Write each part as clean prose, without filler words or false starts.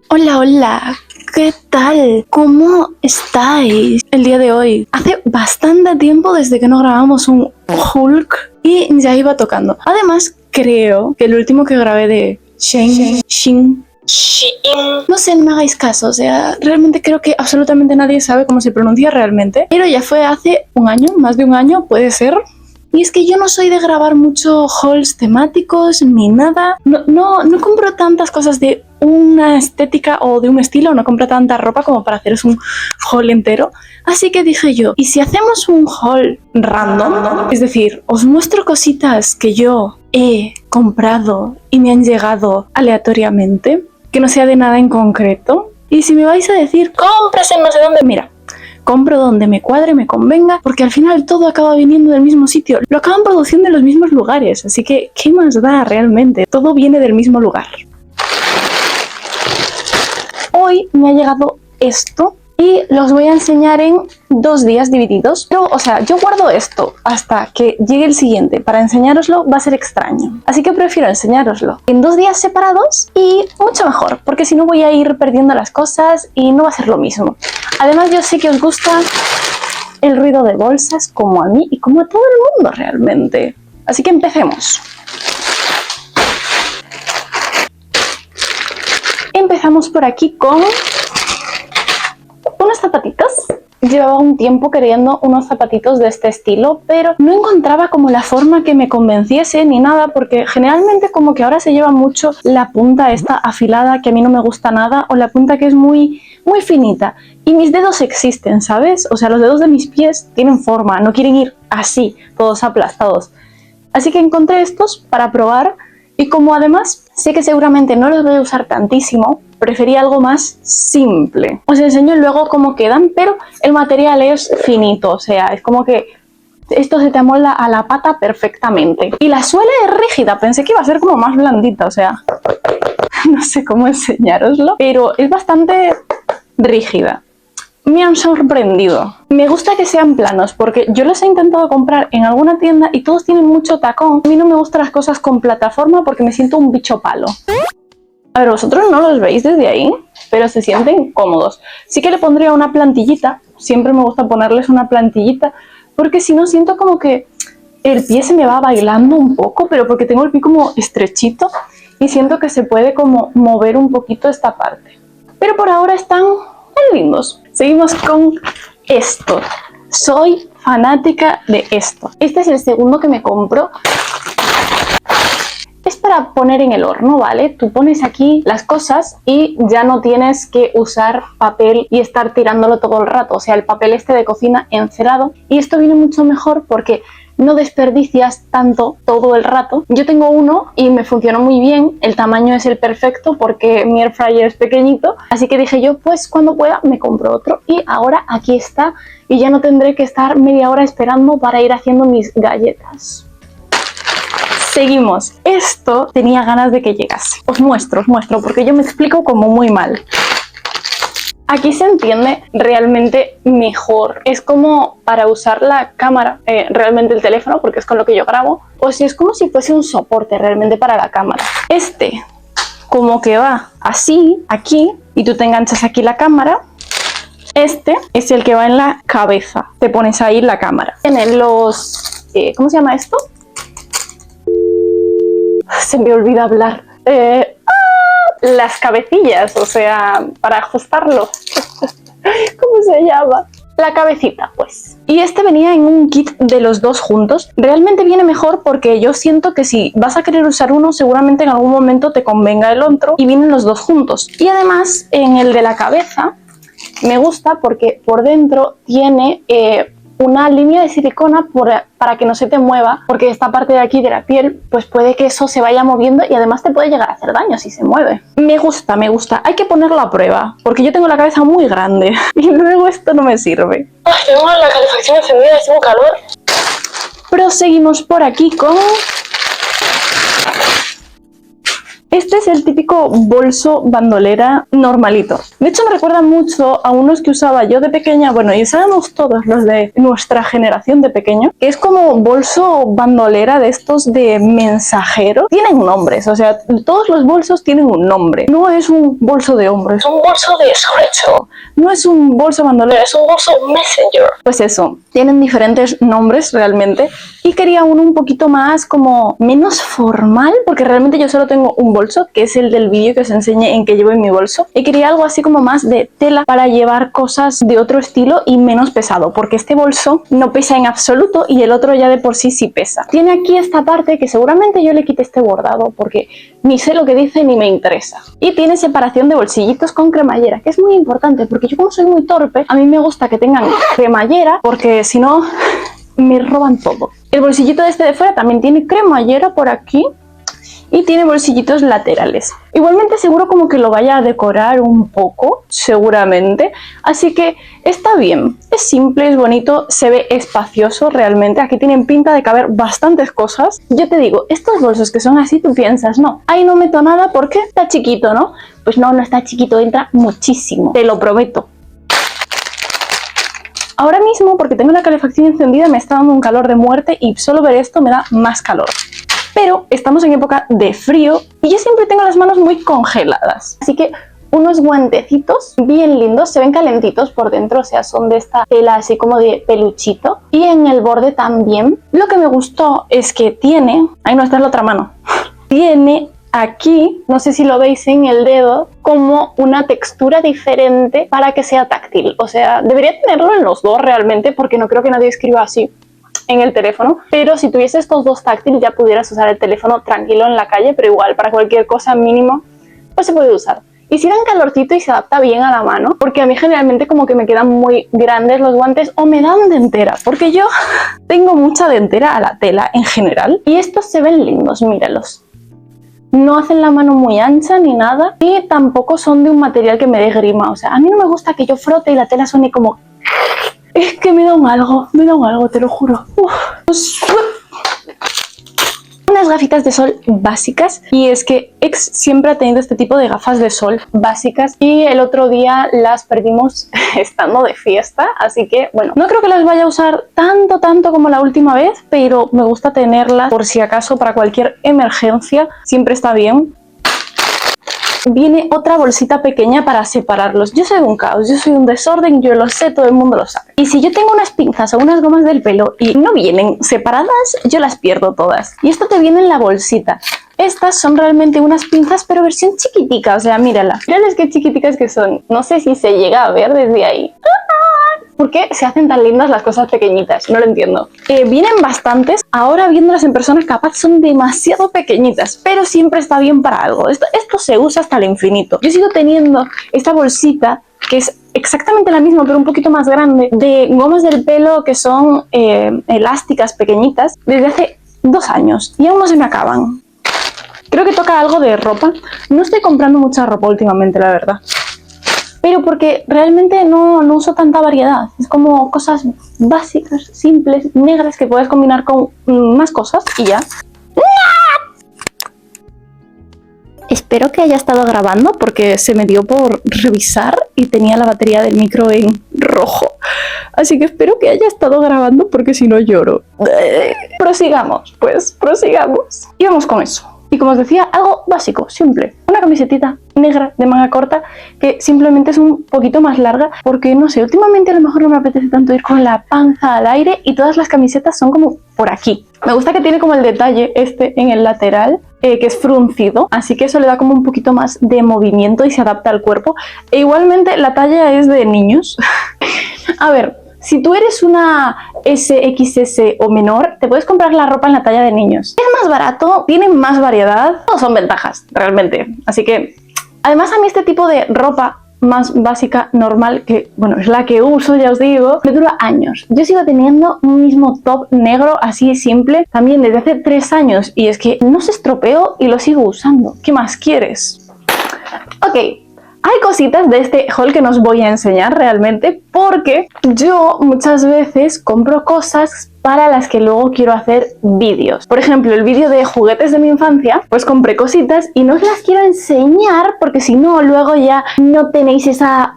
Hola, hola, ¿qué tal? ¿Cómo estáis el día de hoy? Hace bastante tiempo desde que no grabamos un Hulk y ya iba tocando. Además, creo que el último que grabé de Shein, no sé, no me hagáis caso, o sea, realmente creo que absolutamente nadie sabe cómo se pronuncia realmente, pero ya fue hace un año, más de un año, puede ser. Y es que yo no soy de grabar mucho hauls temáticos ni nada. No compro tantas cosas de una estética o de un estilo, no compro tanta ropa como para haceros un haul entero. Así que dije yo, ¿y si hacemos un haul random? Es decir, os muestro cositas que yo he comprado y me han llegado aleatoriamente, que no sea de nada en concreto. Y si me vais a decir, compras en no sé dónde, mira, compro donde me cuadre, me convenga, porque al final todo acaba viniendo del mismo sitio. Lo acaban produciendo en los mismos lugares, así que ¿qué más da realmente? Todo viene del mismo lugar. Hoy me ha llegado esto y los voy a enseñar en 2 días divididos. Pero, o sea, yo guardo esto hasta que llegue el siguiente. Para enseñároslo va a ser extraño. Así que prefiero enseñároslo en 2 días separados y mucho mejor, porque si no voy a ir perdiendo las cosas y no va a ser lo mismo. Además, yo sé que os gusta el ruido de bolsas como a mí y como a todo el mundo realmente. Así que empecemos. Empezamos por aquí con unos zapatitos. Llevaba un tiempo queriendo unos zapatitos de este estilo, pero no encontraba como la forma que me convenciese ni nada, porque generalmente como que ahora se lleva mucho la punta esta afilada que a mí no me gusta nada, o la punta que es muy finita. Y mis dedos existen, ¿sabes? O sea, los dedos de mis pies tienen forma, no quieren ir así, todos aplastados. Así que encontré estos para probar y como además sé que seguramente no los voy a usar tantísimo, preferí algo más simple. Os enseño luego cómo quedan, pero el material es finito, o sea, es como que esto se te amolda a la pata perfectamente. Y la suela es rígida, pensé que iba a ser como más blandita, o sea, no sé cómo enseñároslo, pero es bastante rígida. Me han sorprendido. Me gusta que sean planos porque yo los he intentado comprar en alguna tienda y todos tienen mucho tacón. A mí no me gustan las cosas con plataforma porque me siento un bicho palo. A ver, vosotros no los veis desde ahí, pero se sienten cómodos. Sí que le pondría una plantillita, siempre me gusta ponerles una plantillita, porque si no siento como que el pie se me va bailando un poco, pero porque tengo el pie como estrechito y siento que se puede como mover un poquito esta parte. Pero por ahora están muy lindos. Seguimos con esto. Soy fanática de esto. Este es el segundo que me compro. Es para poner en el horno, ¿vale? Tú pones aquí las cosas y ya no tienes que usar papel y estar tirándolo todo el rato. O sea, el papel este de cocina encerado. Y esto viene mucho mejor porque no desperdicias tanto todo el rato. Yo tengo uno y me funcionó muy bien. El tamaño es el perfecto porque mi air fryer es pequeñito. Así que dije yo, pues cuando pueda me compro otro. Y ahora aquí está. Y ya no tendré que estar media hora esperando para ir haciendo mis galletas. Seguimos. Esto tenía ganas de que llegase. Os muestro porque yo me explico como muy mal. Aquí se entiende realmente mejor. Es como para usar la cámara, realmente el teléfono, porque es con lo que yo grabo. O si es como si fuese un soporte realmente para la cámara. Este, como que va así, aquí, y tú te enganchas aquí la cámara. Este es el que va en la cabeza. Te pones ahí la cámara. Tienen los... ¿cómo se llama esto? Se me olvida hablar. Las cabecillas, o sea, para ajustarlo. ¿Cómo se llama? La cabecita, pues. Y este venía en un kit de los dos juntos. Realmente viene mejor porque yo siento que si vas a querer usar uno, seguramente en algún momento te convenga el otro y vienen los dos juntos. Y además, en el de la cabeza, me gusta porque por dentro tiene... una línea de silicona para que no se te mueva, porque esta parte de aquí de la piel, pues puede que eso se vaya moviendo y además te puede llegar a hacer daño si se mueve. Me gusta. Hay que ponerlo a prueba, porque yo tengo la cabeza muy grande y luego esto no me sirve. Ay, tengo la calefacción encendida, tengo calor. Proseguimos por aquí con Este es el típico bolso bandolera normalito. De hecho me recuerda mucho a unos que usaba yo de pequeña, bueno, y usábamos todos los de nuestra generación de pequeño, que es como bolso bandolera de estos de mensajero. Tienen nombres, o sea, todos los bolsos tienen un nombre. No es un bolso de hombro, es un bolso de estrecho. No es un bolso bandolera, es un bolso messenger. Pues eso, tienen diferentes nombres realmente. Y quería uno un poquito más como menos formal, porque realmente yo solo tengo un bolso, que es el del vídeo que os enseñé en que llevo en mi bolso. Y quería algo así como más de tela para llevar cosas de otro estilo y menos pesado, porque este bolso no pesa en absoluto y el otro ya de por sí pesa. Tiene aquí esta parte que seguramente yo le quite este bordado, porque ni sé lo que dice ni me interesa. Y tiene separación de bolsillitos con cremallera, que es muy importante, porque yo como soy muy torpe, a mí me gusta que tengan cremallera, porque si no me roban todo. El bolsillito este de fuera también tiene cremallera por aquí y tiene bolsillitos laterales. Igualmente seguro como que lo vaya a decorar un poco, seguramente. Así que está bien, es simple, es bonito, se ve espacioso realmente. Aquí tienen pinta de caber bastantes cosas. Yo te digo, estos bolsos que son así, tú piensas, no, ahí no meto nada porque está chiquito, ¿no? Pues no, no está chiquito, entra muchísimo, te lo prometo. Ahora mismo, porque tengo la calefacción encendida, me está dando un calor de muerte y solo ver esto me da más calor. Pero estamos en época de frío y yo siempre tengo las manos muy congeladas. Así que unos guantecitos bien lindos, se ven calentitos por dentro, o sea, son de esta tela así como de peluchito. Y en el borde también. Lo que me gustó es que tiene... Ahí no, esta es la otra mano. Tiene... Aquí, no sé si lo veis en el dedo, como una textura diferente para que sea táctil. O sea, debería tenerlo en los dos realmente, porque no creo que nadie escriba así en el teléfono. Pero si tuviese estos dos táctiles ya pudieras usar el teléfono tranquilo en la calle, pero igual para cualquier cosa mínimo, pues se puede usar. Y si dan calorcito y se adapta bien a la mano, porque a mí generalmente como que me quedan muy grandes los guantes o me dan dentera, porque yo tengo mucha dentera a la tela en general. Y estos se ven lindos, míralos. No hacen la mano muy ancha ni nada y tampoco son de un material que me dé grima. O sea, a mí no me gusta que yo frote y la tela suene como... Es que me da un algo, te lo juro. Unas gafitas de sol básicas, y es que Ex siempre ha tenido este tipo de gafas de sol básicas y el otro día las perdimos estando de fiesta, así que bueno, no creo que las vaya a usar tanto como la última vez, pero me gusta tenerlas por si acaso para cualquier emergencia, siempre está bien. Viene otra bolsita pequeña para separarlos. Yo soy un caos, yo soy un desorden, yo lo sé, todo el mundo lo sabe. Y si yo tengo unas pinzas o unas gomas del pelo y no vienen separadas, yo las pierdo todas. Y esto te viene en la bolsita. Estas son realmente unas pinzas, pero versión chiquitica, o sea, míralas. Mírales qué chiquiticas que son. No sé si se llega a ver desde ahí. ¿Por qué se hacen tan lindas las cosas pequeñitas? No lo entiendo. Vienen bastantes. Ahora viéndolas en persona capaz son demasiado pequeñitas, pero siempre está bien para algo. Esto se usa hasta el infinito. Yo sigo teniendo esta bolsita que es exactamente la misma, pero un poquito más grande, de gomas del pelo que son elásticas pequeñitas desde hace 2 años y aún no se me acaban. Creo que toca algo de ropa. No estoy comprando mucha ropa últimamente, la verdad. Pero porque realmente no uso tanta variedad. Es como cosas básicas, simples, negras que puedes combinar con más cosas y ya. Espero que haya estado grabando porque se me dio por revisar y tenía la batería del micro en rojo. Así que espero que haya estado grabando porque si no lloro. Prosigamos, pues, prosigamos. Y vamos con eso. Y como os decía, algo básico, simple. Una camisetita negra de manga corta que simplemente es un poquito más larga porque, no sé, últimamente a lo mejor no me apetece tanto ir con la panza al aire y todas las camisetas son como por aquí. Me gusta que tiene como el detalle este en el lateral, que es fruncido, así que eso le da como un poquito más de movimiento y se adapta al cuerpo. E igualmente la talla es de niños. A ver, si tú eres una SXS o menor, te puedes comprar la ropa en la talla de niños. Es más barato, tiene más variedad, todos son ventajas, realmente. Así que, además a mí este tipo de ropa más básica, normal, que bueno, es la que uso, ya os digo, me dura años. Yo sigo teniendo un mismo top negro así simple, también desde hace 3 años, y es que no se estropeó y lo sigo usando. ¿Qué más quieres? Ok. Hay cositas de este haul que no os voy a enseñar realmente porque yo muchas veces compro cosas para las que luego quiero hacer vídeos. Por ejemplo, el vídeo de juguetes de mi infancia, pues compré cositas y no os las quiero enseñar porque si no, luego ya no tenéis esa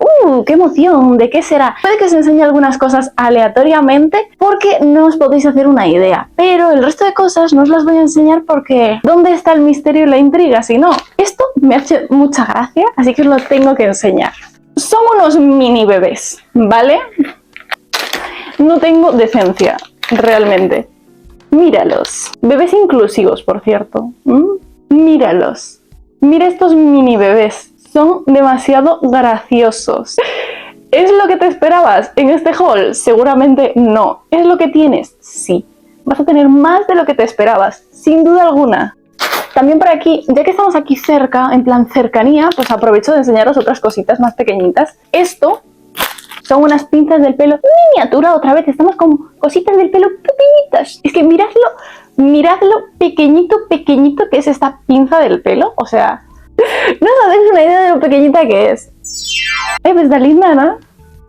¡qué emoción! ¿De qué será? Puede que os enseñe algunas cosas aleatoriamente porque no os podéis hacer una idea, pero el resto de cosas no os las voy a enseñar porque ¿dónde está el misterio y la intriga? Si no, esto me hace mucha gracia, así que os lo tengo que enseñar. Son unos mini bebés, ¿vale? No tengo decencia. Realmente. Míralos. Bebés inclusivos, por cierto. Míralos. Mira estos mini bebés. Son demasiado graciosos. ¿Es lo que te esperabas en este haul? Seguramente no. ¿Es lo que tienes? Sí. Vas a tener más de lo que te esperabas, sin duda alguna. También por aquí, ya que estamos aquí cerca, en plan cercanía, pues aprovecho de enseñaros otras cositas más pequeñitas. Esto son unas pinzas del pelo miniatura, otra vez, estamos con cositas del pelo pequeñitas. Es que mirad lo pequeñito que es esta pinza del pelo. O sea, no os hacéis una idea de lo pequeñita que es. Pues está linda, ¿no?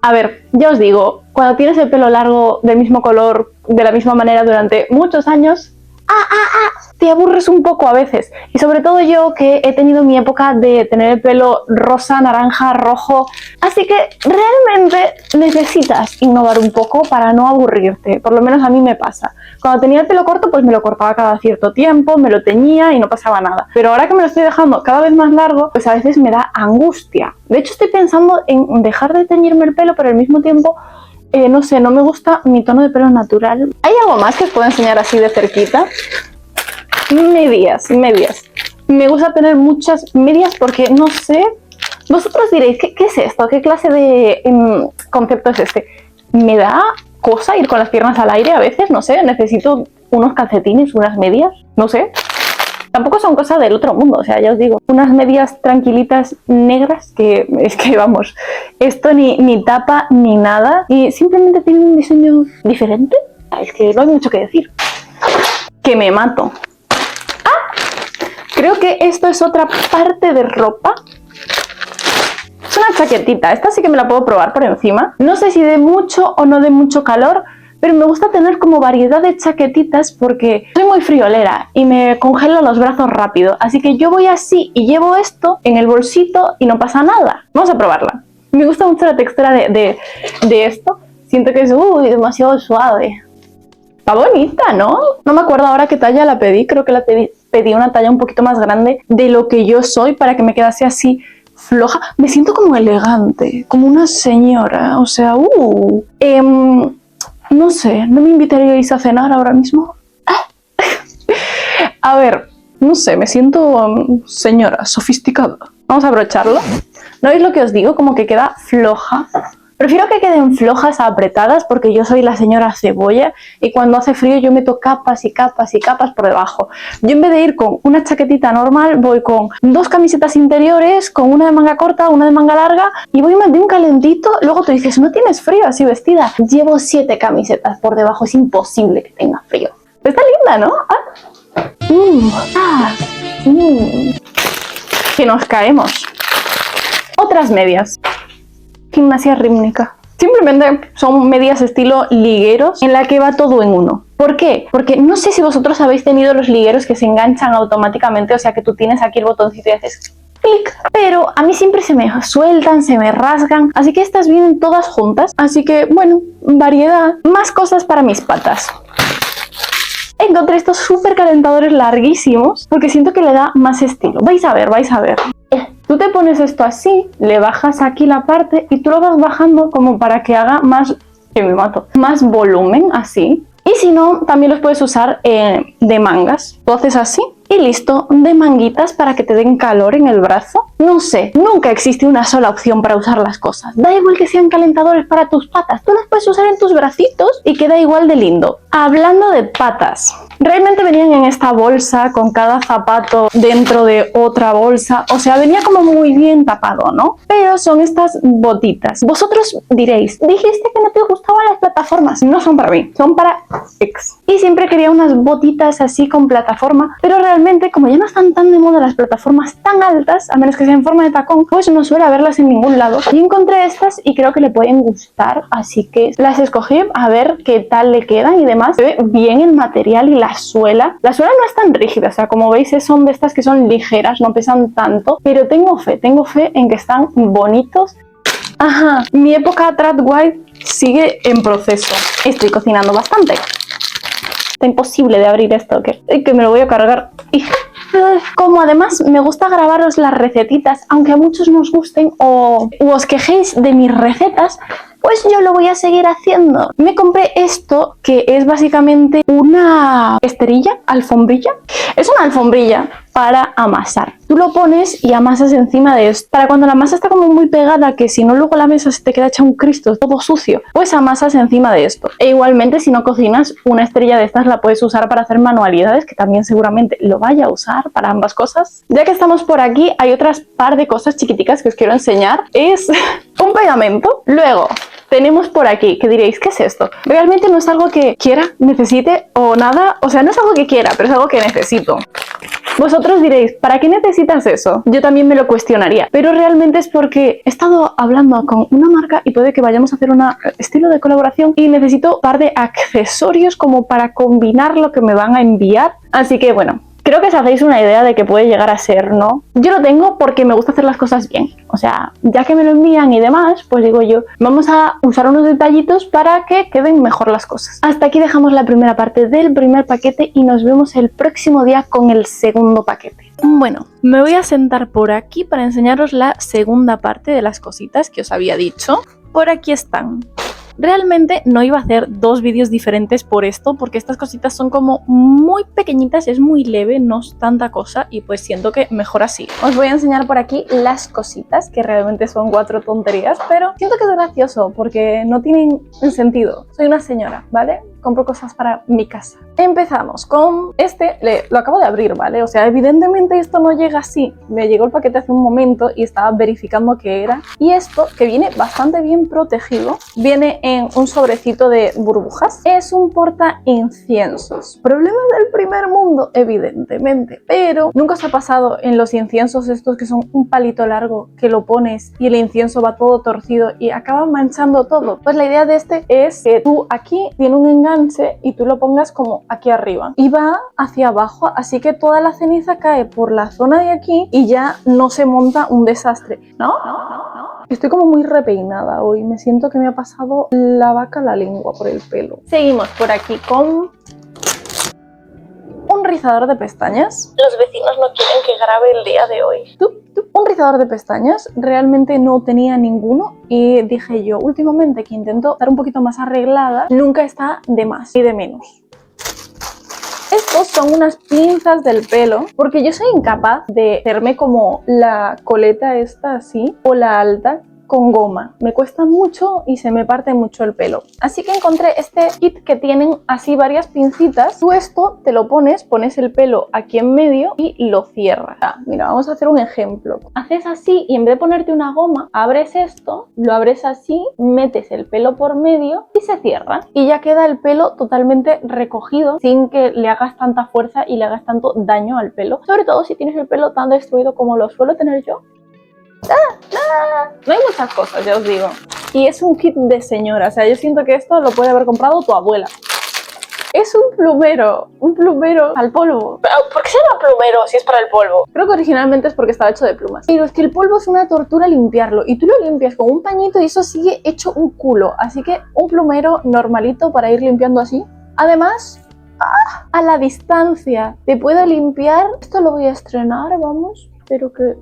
A ver, ya os digo, cuando tienes el pelo largo del mismo color, de la misma manera durante muchos años, te aburres un poco a veces. Y sobre todo yo, que he tenido mi época de tener el pelo rosa, naranja, rojo. Así que realmente necesitas innovar un poco para no aburrirte. Por lo menos a mí me pasa. Cuando tenía el pelo corto, pues me lo cortaba cada cierto tiempo, me lo teñía y no pasaba nada. Pero ahora que me lo estoy dejando cada vez más largo, pues a veces me da angustia. De hecho, estoy pensando en dejar de teñirme el pelo, pero al mismo tiempo no sé, no me gusta mi tono de pelo natural. ¿Hay algo más que os puedo enseñar así de cerquita? Medias. Me gusta tener muchas medias porque, no sé, vosotros diréis, ¿qué es esto? ¿Qué clase de concepto es este? Me da cosa ir con las piernas al aire a veces, no sé, necesito unos calcetines, unas medias, no sé. Tampoco son cosas del otro mundo, o sea, ya os digo, unas medias tranquilitas negras que es que vamos, esto ni tapa ni nada y simplemente tiene un diseño diferente. Es que no hay mucho que decir. Que me mato. Creo que esto es otra parte de ropa. Es una chaquetita, esta sí que me la puedo probar por encima. No sé si de mucho o no de mucho calor, pero me gusta tener como variedad de chaquetitas porque soy muy friolera y me congelo los brazos rápido. Así que yo voy así y llevo esto en el bolsito y no pasa nada. Vamos a probarla. Me gusta mucho la textura de esto. Siento que es demasiado suave. Está bonita, ¿no? No me acuerdo ahora qué talla la pedí. Creo que la pedí una talla un poquito más grande de lo que yo soy para que me quedase así floja. Me siento como elegante, como una señora. O sea, no sé, ¿no me invitaríais a cenar ahora mismo? A ver, no sé, me siento señora, sofisticada. Vamos a abrocharlo. ¿No veis lo que os digo? Como que queda floja. Prefiero que queden flojas a apretadas porque yo soy la señora cebolla y cuando hace frío yo meto capas y capas y capas por debajo. Yo en vez de ir con una chaquetita normal voy con dos camisetas interiores, con una de manga corta, una de manga larga y voy de un calentito. Luego tú dices, ¿no tienes frío así vestida? Llevo 7 camisetas por debajo, es imposible que tenga frío. Está linda, ¿no? Que nos caemos. Otras medias. Gimnasia rítmica. Simplemente son medias estilo ligueros en la que va todo en uno. ¿Por qué? Porque no sé si vosotros habéis tenido los ligueros que se enganchan automáticamente, o sea que tú tienes aquí el botoncito y haces clic, pero a mí siempre se me sueltan, se me rasgan, así que estas vienen todas juntas, así que bueno, variedad, más cosas para mis patas. Encontré estos súper calentadores larguísimos porque siento que le da más estilo. Vais a ver, vais a ver. Tú te pones esto así, le bajas aquí la parte y tú lo vas bajando como para que haga más, más volumen, así. Y si no, también los puedes usar de mangas. Tú haces así y listo, de manguitas para que te den calor en el brazo. No sé, nunca existe una sola opción para usar las cosas. Da igual que sean calentadores para tus patas, tú las puedes usar en tus bracitos y queda igual de lindo. Hablando de patas, realmente venían en esta bolsa con cada zapato dentro de otra bolsa, o sea, venía como muy bien tapado, ¿no? Pero son estas botitas. Vosotros diréis, dijiste que no te gustaban las plataformas. No son para mí, son para ex. Y siempre quería unas botitas así con plataforma, pero realmente como ya no están tan de moda las plataformas tan altas, a menos que sean en forma de tacón, pues no suele haberlas en ningún lado. Y encontré estas y creo que le pueden gustar, así que las escogí a ver qué tal le quedan y demás. Se ve bien el material y la suela. La suela no es tan rígida, o sea, como veis son de estas que son ligeras, no pesan tanto, pero tengo fe en que están bonitos. Ajá, mi época Trad White sigue en proceso. Estoy cocinando bastante. Está imposible de abrir esto, que me lo voy a cargar. Como además me gusta grabaros las recetitas, aunque a muchos nos gusten o os quejéis de mis recetas, pues yo lo voy a seguir haciendo. Me compré esto, que es básicamente una esterilla, alfombrilla. Es una alfombrilla para amasar. Tú lo pones y amasas encima de esto. Para cuando la masa está como muy pegada, que si no luego la mesa se te queda hecha un Cristo, todo sucio, pues amasas encima de esto. E igualmente si no cocinas, una esterilla de estas la puedes usar para hacer manualidades, que también seguramente lo vaya a usar para ambas cosas. Ya que estamos por aquí, hay otras par de cosas chiquiticas que os quiero enseñar. Es un pegamento. Luego tenemos por aquí, que diréis, ¿qué es esto? Realmente no es algo que quiera, necesite o nada. O sea, no es algo que quiera, pero es algo que necesito. Vosotros diréis, ¿para qué necesitas eso? Yo también me lo cuestionaría, pero realmente es porque he estado hablando con una marca y puede que vayamos a hacer un estilo de colaboración y necesito un par de accesorios como para combinar lo que me van a enviar. Así que bueno, creo que os hacéis una idea de que puede llegar a ser, ¿no? Yo lo tengo porque me gusta hacer las cosas bien. O sea, ya que me lo envían y demás, pues digo yo, vamos a usar unos detallitos para que queden mejor las cosas. Hasta aquí dejamos la primera parte del primer paquete y nos vemos el próximo día con el segundo paquete. Bueno, me voy a sentar por aquí para enseñaros la segunda parte de las cositas que os había dicho. Por aquí están. Realmente no iba a hacer dos vídeos diferentes por esto, porque estas cositas son como muy pequeñitas, es muy leve, no es tanta cosa y pues siento que mejor así. Os voy a enseñar por aquí las cositas, que realmente son 4 tonterías, pero siento que es gracioso porque no tienen sentido. Soy una señora, ¿vale? Compro cosas para mi casa. Empezamos con este, lo acabo de abrir, ¿vale? O sea, evidentemente esto no llega así. Me llegó el paquete hace un momento y estaba verificando qué era. Y esto, que viene bastante bien protegido, viene en un sobrecito de burbujas. Es un porta inciensos. Problemas del primer mundo, evidentemente. Pero nunca os ha pasado en los inciensos estos que son un palito largo, que lo pones y el incienso va todo torcido y acaba manchando todo. Pues la idea de este es que tú aquí tienes un enganche y tú lo pongas como aquí arriba y va hacia abajo, así que toda la ceniza cae por la zona de aquí y ya no se monta un desastre. ¿No? Estoy como muy repeinada hoy, me siento que me ha pasado la vaca la lengua por el pelo. Seguimos por aquí con un rizador de pestañas. Los vecinos no quieren que grabe el día de hoy. Un rizador de pestañas, realmente no tenía ninguno y dije yo, últimamente que intento estar un poquito más arreglada, nunca está de más y de menos. Estos son unas pinzas del pelo, porque yo soy incapaz de hacerme como la coleta esta así o la alta con goma. Me cuesta mucho y se me parte mucho el pelo. Así que encontré este kit que tienen así varias pincitas. Tú esto te lo pones el pelo aquí en medio y lo cierras. Mira, vamos a hacer un ejemplo. Haces así y en vez de ponerte una goma, abres esto, lo abres así, metes el pelo por medio y se cierra. Y ya queda el pelo totalmente recogido sin que le hagas tanta fuerza y le hagas tanto daño al pelo. Sobre todo si tienes el pelo tan destruido como lo suelo tener yo. No hay muchas cosas, ya os digo. Y es un kit de señora, o sea, yo siento que esto lo puede haber comprado tu abuela. Es un plumero al polvo. ¿Por qué se llama plumero si es para el polvo? Creo que originalmente es porque estaba hecho de plumas. Pero es que el polvo es una tortura limpiarlo y tú lo limpias con un pañito y eso sigue hecho un culo. Así que un plumero normalito para ir limpiando así. Además, a la distancia te puedo limpiar. Esto lo voy a estrenar, vamos. Pero que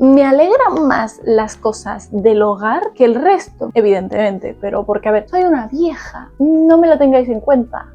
me alegran más las cosas del hogar que el resto, evidentemente, pero porque, a ver, soy una vieja, no me lo tengáis en cuenta.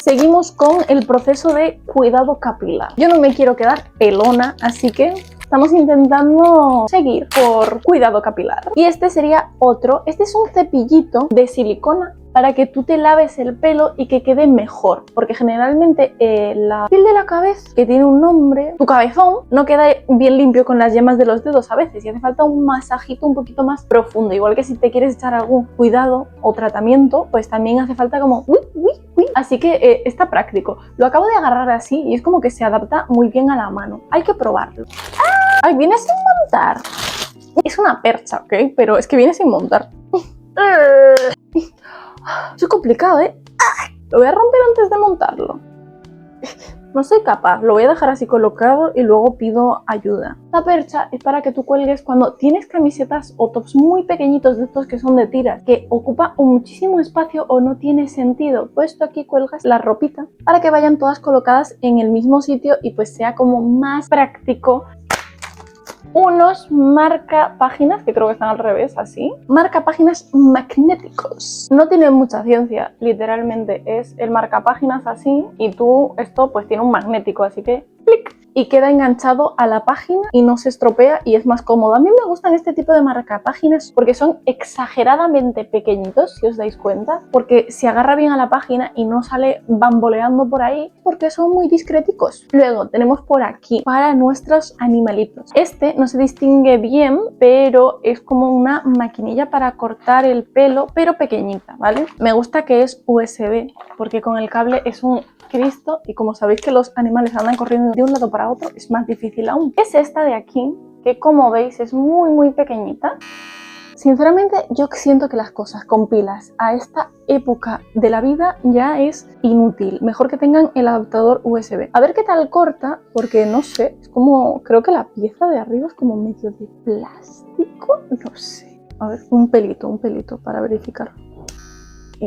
Seguimos con el proceso de cuidado capilar. Yo no me quiero quedar pelona, así que estamos intentando seguir por cuidado capilar. Y este sería otro, este es un cepillito de silicona para que tú te laves el pelo y que quede mejor, porque generalmente la piel de la cabeza, que tiene un nombre, tu cabezón, no queda bien limpio con las yemas de los dedos a veces y hace falta un masajito un poquito más profundo, igual que si te quieres echar algún cuidado o tratamiento, pues también hace falta como así que está práctico. Lo acabo de agarrar así y es como que se adapta muy bien a la mano. Hay que probarlo. ¡Ay, viene sin montar! Es una percha, ¿ok? Pero es que viene sin montar. Es complicado, ¿eh? Lo voy a romper antes de montarlo. No soy capaz, lo voy a dejar así colocado y luego pido ayuda. La percha es para que tú cuelgues cuando tienes camisetas o tops muy pequeñitos de estos que son de tiras, que ocupa muchísimo espacio o no tiene sentido. Pues tú aquí cuelgas la ropita para que vayan todas colocadas en el mismo sitio y pues sea como más práctico. Unos marcapáginas, que creo que están al revés, así. Marcapáginas magnéticos. No tiene mucha ciencia, literalmente es el marcapáginas así y tú, esto pues tiene un magnético, así que ¡clic! Y queda enganchado a la página y no se estropea y es más cómodo. A mí me gustan este tipo de marcapáginas porque son exageradamente pequeñitos, si os dais cuenta, porque se agarra bien a la página y no sale bamboleando por ahí porque son muy discreticos. Luego tenemos por aquí para nuestros animalitos. Este no se distingue bien, pero es como una maquinilla para cortar el pelo, pero pequeñita, ¿vale? Me gusta que es USB porque con el cable es un Cristo y como sabéis que los animales andan corriendo de un lado para otro, es más difícil aún. Es esta de aquí, que como veis es muy pequeñita. Sinceramente yo siento que las cosas con pilas a esta época de la vida ya es inútil. Mejor que tengan el adaptador USB. A ver qué tal corta, porque no sé, es como, creo que la pieza de arriba es como medio de plástico, no sé. A ver, un pelito para verificar.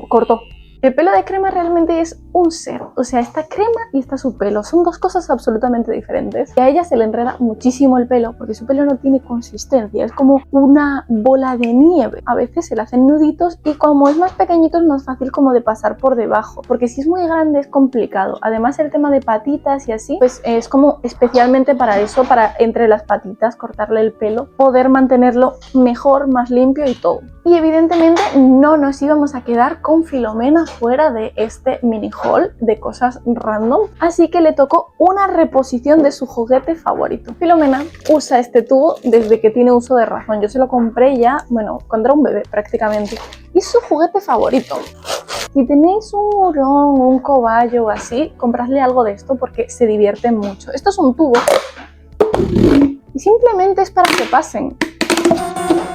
Cortó. El pelo de crema realmente es un ser, o sea, esta crema y está su pelo, son dos cosas absolutamente diferentes. Y a ella se le enreda muchísimo el pelo porque su pelo no tiene consistencia, es como una bola de nieve. A veces se le hacen nuditos y como es más pequeñito es más fácil como de pasar por debajo, porque si es muy grande es complicado. Además el tema de patitas y así, pues es como especialmente para eso, para entre las patitas cortarle el pelo, poder mantenerlo mejor, más limpio y todo. Y evidentemente no nos íbamos a quedar con Filomena fuera de este mini haul de cosas random, así que le tocó una reposición de su juguete favorito. Filomena usa este tubo desde que tiene uso de razón. Yo se lo compré ya, bueno, cuando era un bebé prácticamente, y es su juguete favorito. Si tenéis un hurón, un cobayo o así, compradle algo de esto porque se divierte mucho. Esto es un tubo y simplemente es para que pasen.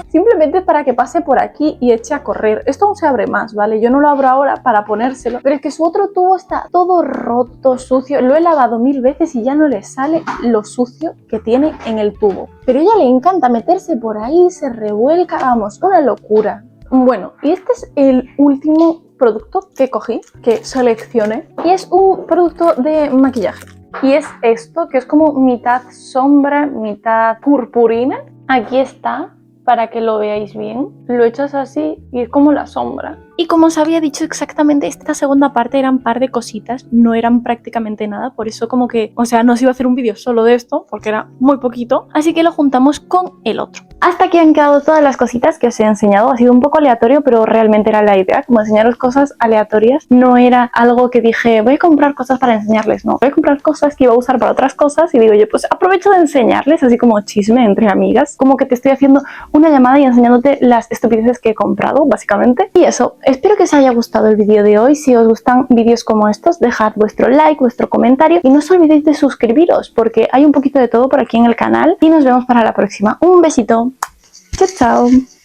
Simplemente para que pase por aquí y eche a correr. Esto aún se abre más, ¿vale? Yo no lo abro ahora para ponérselo, pero es que su otro tubo está todo roto, sucio. Lo he lavado 1000 veces y ya no le sale lo sucio que tiene en el tubo. Pero a ella le encanta meterse por ahí, se revuelca, vamos, una locura. Bueno, y este es el último producto que cogí, que seleccioné, y es un producto de maquillaje. Y es esto, que es como mitad sombra, mitad purpurina. Aquí está, para que lo veáis bien. Lo echas así y es como la sombra. Y como os había dicho exactamente, esta segunda parte eran un par de cositas, no eran prácticamente nada, por eso como que, o sea, no os iba a hacer un vídeo solo de esto, porque era muy poquito, así que lo juntamos con el otro. Hasta aquí han quedado todas las cositas que os he enseñado. Ha sido un poco aleatorio, pero realmente era la idea, como enseñaros cosas aleatorias. No era algo que dije, voy a comprar cosas para enseñarles, no. Voy a comprar cosas que iba a usar para otras cosas y digo, oye, pues aprovecho de enseñarles, así como chisme entre amigas, como que te estoy haciendo una llamada y enseñándote las estupideces que he comprado, básicamente. Y eso, espero que os haya gustado el vídeo de hoy. Si os gustan vídeos como estos, dejad vuestro like, vuestro comentario y no os olvidéis de suscribiros porque hay un poquito de todo por aquí en el canal y nos vemos para la próxima. Un besito. Chao, chao.